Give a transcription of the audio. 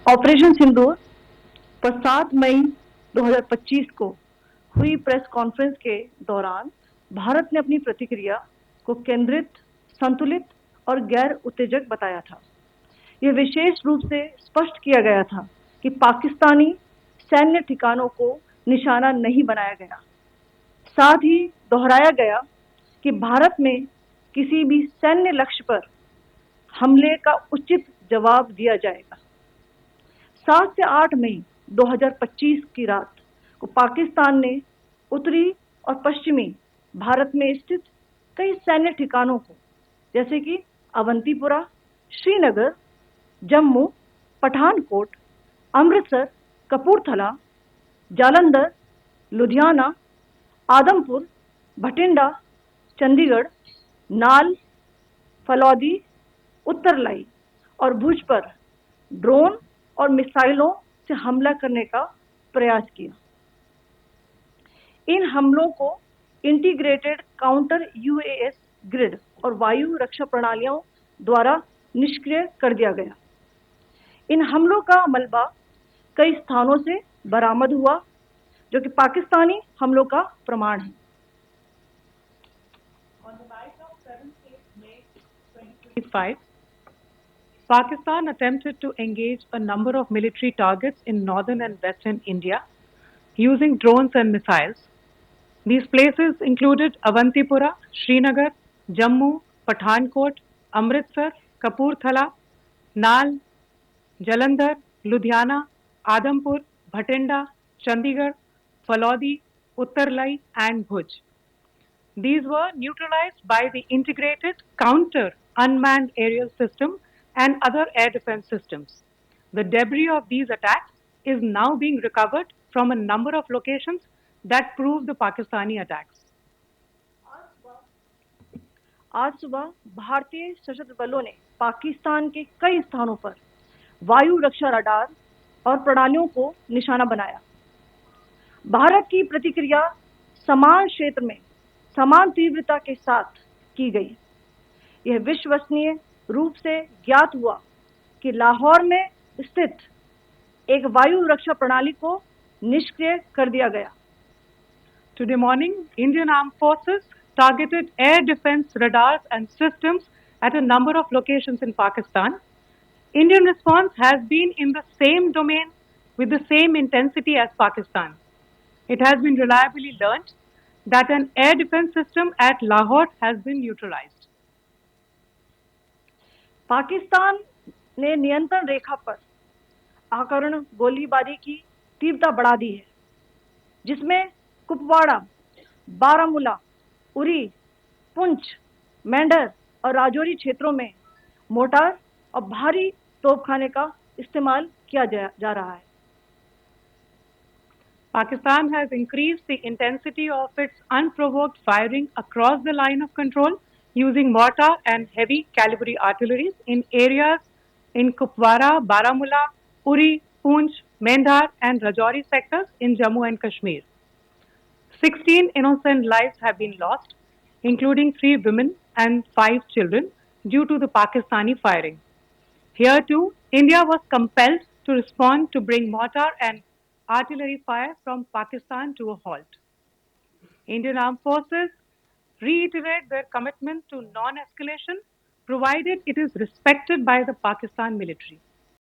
Operation सिंदूर पर 7 मई 2025 को हुई प्रेस कॉन्फ्रेंस के दौरान भारत ने अपनी प्रतिक्रिया को केंद्रित, संतुलित और गैर उत्तेजक बताया था। यह विशेष रूप से स्पष्ट किया गया था कि पाकिस्तानी सैन्य ठिकानों को निशाना नहीं बनाया गया। साथ ही दोहराया गया कि भारत में किसी भी सैन्य लक्ष्य पर हमले का उचित जवाब दिया जाएगा। 7 से 8 मई 2025 की रात को पाकिस्तान ने उत्तरी और पश्चिमी भारत में स्थित कई सैन्य ठिकानों को, जैसे कि अवंतीपुरा, श्रीनगर, जम्मू, पठानकोट, अमृतसर, कपूरथला, जालंधर, लुधियाना, आदमपुर, भटिंडा, चंडीगढ़, नाल, फलौदी, उत्तरलाई और भुज पर ड्रोन और मिसाइलों से हमला करने का प्रयास किया। इन हमलों को इंटीग्रेटेड काउंटर यूएस ग्रिड और वायु रक्षा प्रणालियों द्वारा निष्क्रिय कर दिया गया। इन हमलों का मलबा कई स्थानों से बरामद हुआ, जो कि पाकिस्तानी हमलों का प्रमाण है। On the night of 7th May 2025, Pakistan attempted to engage a number of military targets in northern and western India using drones and missiles. These places included Avantipura, Srinagar, Jammu, Pathankot, Amritsar, Kapurthala, Nal, Jalandhar, Ludhiana, Adampur, Bhatinda, Chandigarh, Falodi, Uttarlai and Bhuj. These were neutralized by the integrated counter unmanned aerial system and other air defense systems. The debris of these attacks is now being recovered from a number of locations that prove the Pakistani attacks. आज सुबह भारतीय सशस्त्र बलों ने पाकिस्तान के कई स्थानों पर वायु रक्षा रडार और प्रणालियों को निशाना बनाया। भारत की प्रतिक्रिया समान क्षेत्र में समान तीव्रता के साथ की गई। यह विश्वसनीय रूप से ज्ञात हुआ कि लाहौर में स्थित एक वायु रक्षा प्रणाली को निष्क्रिय कर दिया गया। Today morning, Indian Armed Forces targeted air defense radars and systems at a number of locations in Pakistan. Indian response has been in the same domain with the same intensity as Pakistan. It has been reliably learnt that an air defense system at Lahore has been neutralized. Pakistan ने नियंत्रण रेखा पर आकरण गोलीबारी की तीव्रता बढ़ा दी है, जिसमें कुपवाड़ा, बारामूला, उरी, पुंछ, मेंढर और राजौरी क्षेत्रों में मोर्टार और भारी तोपखाने का इस्तेमाल किया जा रहा है। Pakistan has increased the intensity of its unprovoked firing across the line of control using mortar and heavy calibre artillery in areas in Kupwara, Baramulla, Uri, Poonch, Mendhar and Rajouri sectors in Jammu and Kashmir. 16 innocent lives have been lost, including 3 women and 5 children, due to the Pakistani firing. Here too, India was compelled to respond to bring mortar and artillery fire from Pakistan to a halt. Indian Armed Forces reiterate their commitment to non-escalation, provided it is respected by the Pakistan military.